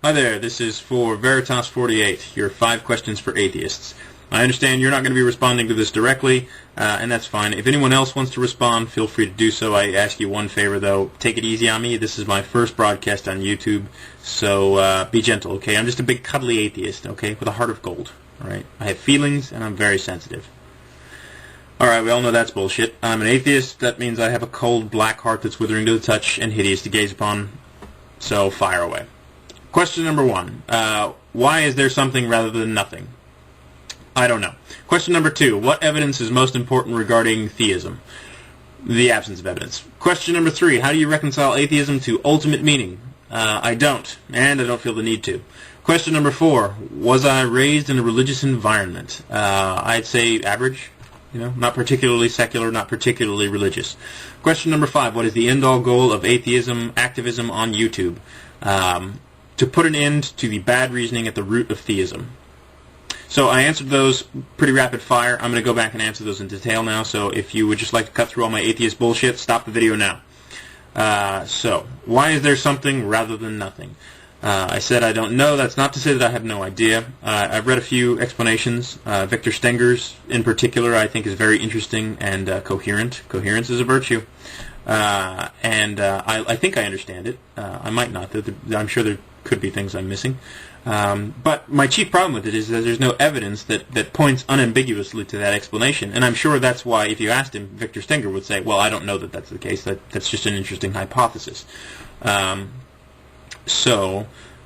Hi there, this is for Veritas48, your 5 questions for atheists. I understand you're not going to be responding to this directly, and that's fine. If anyone else wants to respond, feel free to do so. I ask you one favor, though. Take it easy on me. This is my first broadcast on YouTube, so be gentle, okay? I'm just a big cuddly atheist, okay, with a heart of gold, all right? I have feelings, and I'm very sensitive. All right, we all know that's bullshit. I'm an atheist. That means I have a cold, black heart that's withering to the touch and hideous to gaze upon, so fire away. Question number 1. Why is there something rather than nothing? I don't know. Question number 2. What evidence is most important regarding theism? The absence of evidence. Question number 3. How do you reconcile atheism to ultimate meaning? I don't, and I don't feel the need to. Question number 4. Was I raised in a religious environment? I'd say average. Not particularly secular, not particularly religious. Question number 5. What is the end-all goal of atheism, activism on YouTube? To put an end to the bad reasoning at the root of theism. So I answered those pretty rapid fire. I'm going to go back and answer those in detail now, so if you would just like to cut through all my atheist bullshit, stop the video now. So, why is there something rather than nothing? I said I don't know. That's not to say that I have no idea. I've read a few explanations. Victor Stenger's, in particular, I think is very interesting and coherent. Coherence is a virtue. I think I understand it. I might not. I'm sure there could be things I'm missing. But my chief problem with it is that there's no evidence that points unambiguously to that explanation. And I'm sure that's why, if you asked him, Victor Stenger would say, well, I don't know that that's the case. That's just an interesting hypothesis. I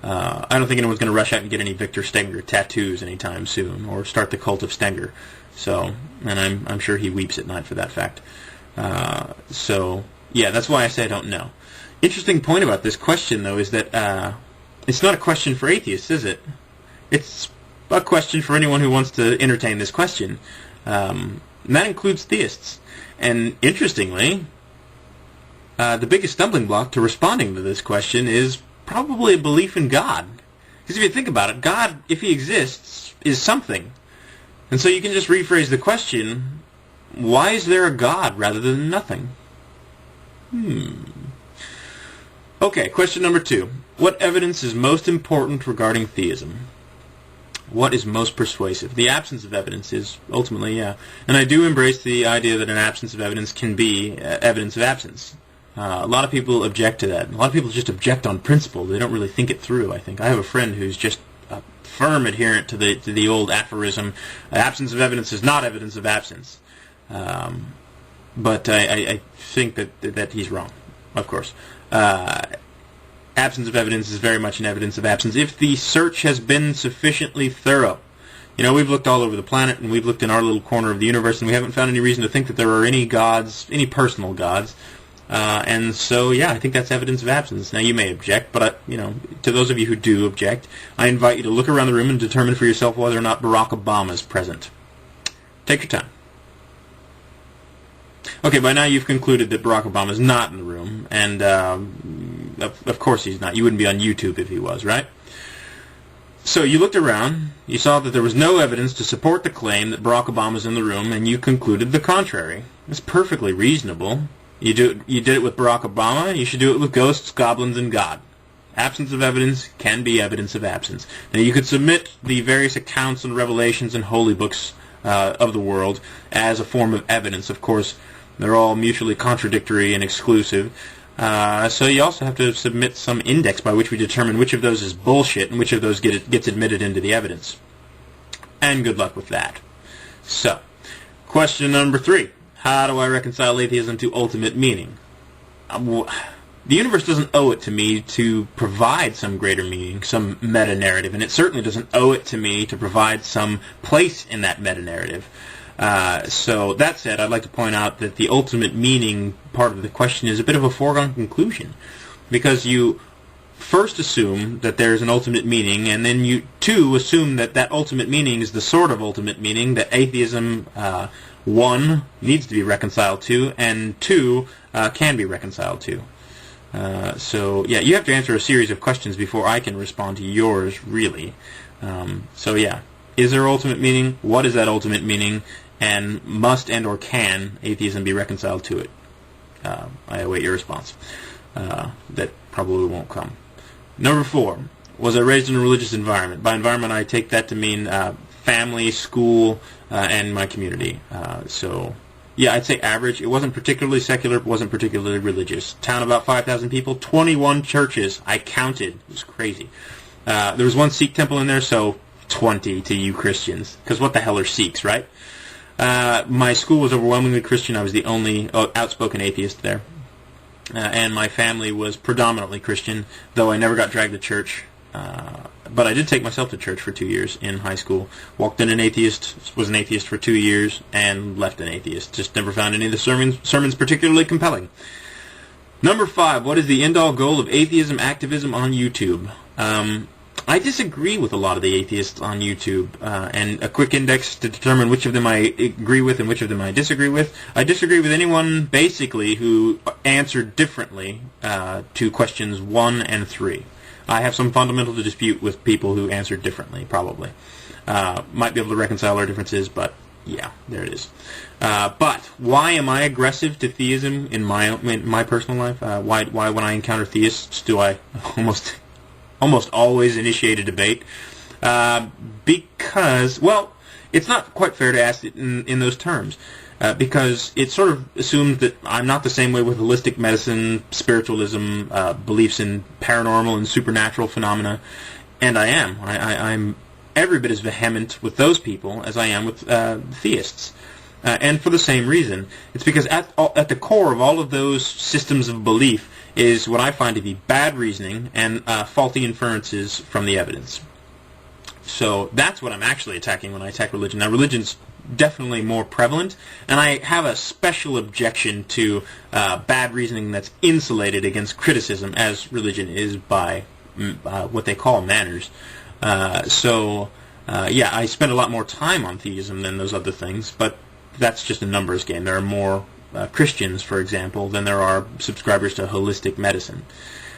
don't think anyone's going to rush out and get any Victor Stenger tattoos anytime soon, or start the cult of Stenger. And I'm sure he weeps at night for that fact. Yeah, that's why I say I don't know. Interesting point about this question, though, is that it's not a question for atheists, is it? It's a question for anyone who wants to entertain this question. And that includes theists. And interestingly, the biggest stumbling block to responding to this question is probably a belief in God. Because if you think about it, God, if he exists, is something. And so you can just rephrase the question, why is there a God rather than nothing? Okay, question number 2. What evidence is most important regarding theism? What is most persuasive? The absence of evidence is, ultimately, yeah. And I do embrace the idea that an absence of evidence can be evidence of absence. A lot of people object to that. A lot of people just object on principle. They don't really think it through, I think. I have a friend who's just a firm adherent to the old aphorism, absence of evidence is not evidence of absence. But I think that he's wrong, of course. Absence of evidence is very much an evidence of absence if the search has been sufficiently thorough. We've looked all over the planet, and we've looked in our little corner of the universe, and we haven't found any reason to think that there are any gods, any personal gods. And so, yeah, I think that's evidence of absence. Now, you may object, but, to those of you who do object, I invite you to look around the room and determine for yourself whether or not Barack Obama is present. Take your time. Okay, by now you've concluded that Barack Obama is not in the room, and of course he's not. You wouldn't be on YouTube if he was, right? So you looked around, you saw that there was no evidence to support the claim that Barack Obama's in the room, and you concluded the contrary. It's perfectly reasonable. You did it with Barack Obama, you should do it with ghosts, goblins, and God. Absence of evidence can be evidence of absence. Now, you could submit the various accounts and revelations and holy books of the world as a form of evidence. Of course, they're all mutually contradictory and exclusive. So you also have to submit some index by which we determine which of those is bullshit and which of those gets admitted into the evidence. And good luck with that. So, question number 3. How do I reconcile atheism to ultimate meaning? The universe doesn't owe it to me to provide some greater meaning, some meta-narrative, and it certainly doesn't owe it to me to provide some place in that meta-narrative. So that said, I'd like to point out that the ultimate meaning part of the question is a bit of a foregone conclusion, because you first assume that there's an ultimate meaning, and then you, too, assume that that ultimate meaning is the sort of ultimate meaning that atheism, 1, needs to be reconciled to, and 2, can be reconciled to. So, yeah, you have to answer a series of questions before I can respond to yours, really. So, yeah, is there ultimate meaning? What is that ultimate meaning? And must and or can atheism be reconciled to it? I await your response. That probably won't come. Number 4. Was I raised in a religious environment? By environment, I take that to mean family, school, and my community. So, yeah, I'd say average. It wasn't particularly secular. It wasn't particularly religious. Town about 5,000 people, 21 churches. I counted. It was crazy. There was one Sikh temple in there, so 20 to you Christians. Because what the hell are Sikhs, right? My school was overwhelmingly Christian. I was the only outspoken atheist there. And my family was predominantly Christian, though I never got dragged to church. But I did take myself to church for 2 years in high school. Walked in an atheist, was an atheist for 2 years, and left an atheist. Just never found any of the sermons particularly compelling. Number 5, what is the end-all goal of atheism, activism on YouTube? I disagree with a lot of the atheists on YouTube, and a quick index to determine which of them I agree with and which of them I disagree with. I disagree with anyone, basically, who answered differently to questions 1 and 3. I have some fundamental dispute with people who answered differently, probably. Might be able to reconcile our differences, but yeah, there it is. But why am I aggressive to theism in my personal life? Why when I encounter theists do I almost always initiate a debate? Because, well, it's not quite fair to ask it in those terms. Because it sort of assumes that I'm not the same way with holistic medicine, spiritualism, beliefs in paranormal and supernatural phenomena, and I am. I'm every bit as vehement with those people as I am with theists. And for the same reason. It's because at the core of all of those systems of belief is what I find to be bad reasoning and faulty inferences from the evidence. So that's what I'm actually attacking when I attack religion. Now, religion's definitely more prevalent, and I have a special objection to bad reasoning that's insulated against criticism, as religion is by what they call manners. Yeah, I spend a lot more time on theism than those other things, but that's just a numbers game. There are more Christians, for example, than there are subscribers to holistic medicine.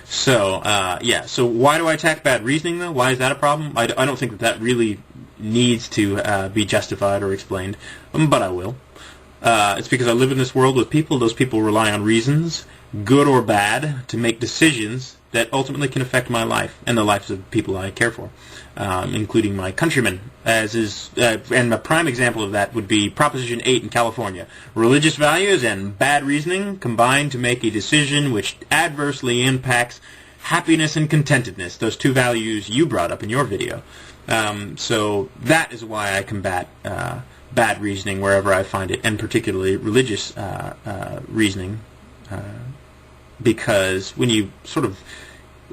So, yeah, so why do I attack bad reasoning, though? Why is that a problem? I don't think that really needs to be justified or explained, but I will. It's because I live in this world with people. Those people rely on reasons, good or bad, to make decisions that ultimately can affect my life and the lives of people I care for, including my countrymen. And a prime example of that would be Proposition 8 in California. Religious values and bad reasoning combine to make a decision which adversely impacts happiness and contentedness, those two values you brought up in your video. So that is why I combat bad reasoning wherever I find it, and particularly religious reasoning, because when you sort of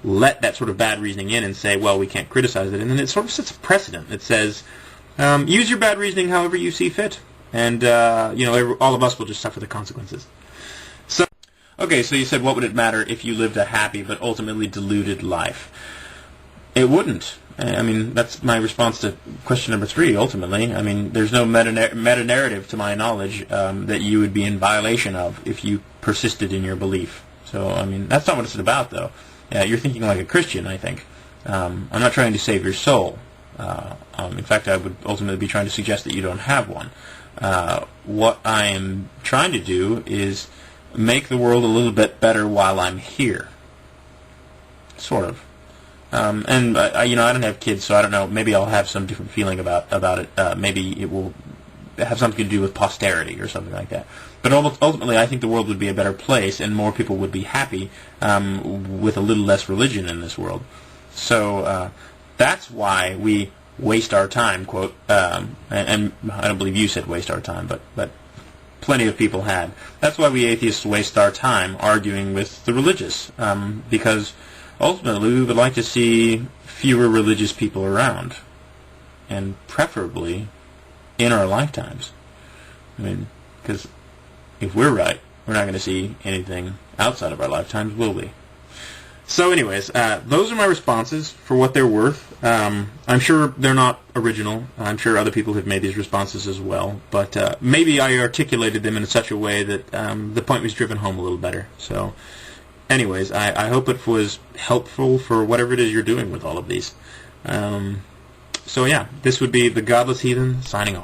let that sort of bad reasoning in and say, well, we can't criticize it, and then it sort of sets a precedent that says, use your bad reasoning however you see fit, and all of us will just suffer the consequences. So, okay, so you said, what would it matter if you lived a happy but ultimately deluded life? It wouldn't. I mean, that's my response to question number 3, ultimately. I mean, there's no meta-narrative, to my knowledge, that you would be in violation of if you persisted in your belief. So, I mean, that's not what it's about, though. You're thinking like a Christian, I think. I'm not trying to save your soul. In fact, I would ultimately be trying to suggest that you don't have one. What I am trying to do is make the world a little bit better while I'm here. Sort of. And I don't have kids, so I don't know. Maybe I'll have some different feeling about it. Maybe it will have something to do with posterity or something like that. But ultimately, I think the world would be a better place, and more people would be happy with a little less religion in this world. So that's why we waste our time, quote. And I don't believe you said waste our time, but plenty of people had. That's why we atheists waste our time arguing with the religious, because ultimately, we would like to see fewer religious people around, and preferably in our lifetimes. I mean, because if we're right, we're not going to see anything outside of our lifetimes, will we? So anyways, those are my responses for what they're worth. I'm sure they're not original. I'm sure other people have made these responses as well, but maybe I articulated them in such a way that the point was driven home a little better. So anyways, I hope it was helpful for whatever it is you're doing with all of these. So yeah, this would be the Godless Heathen signing off.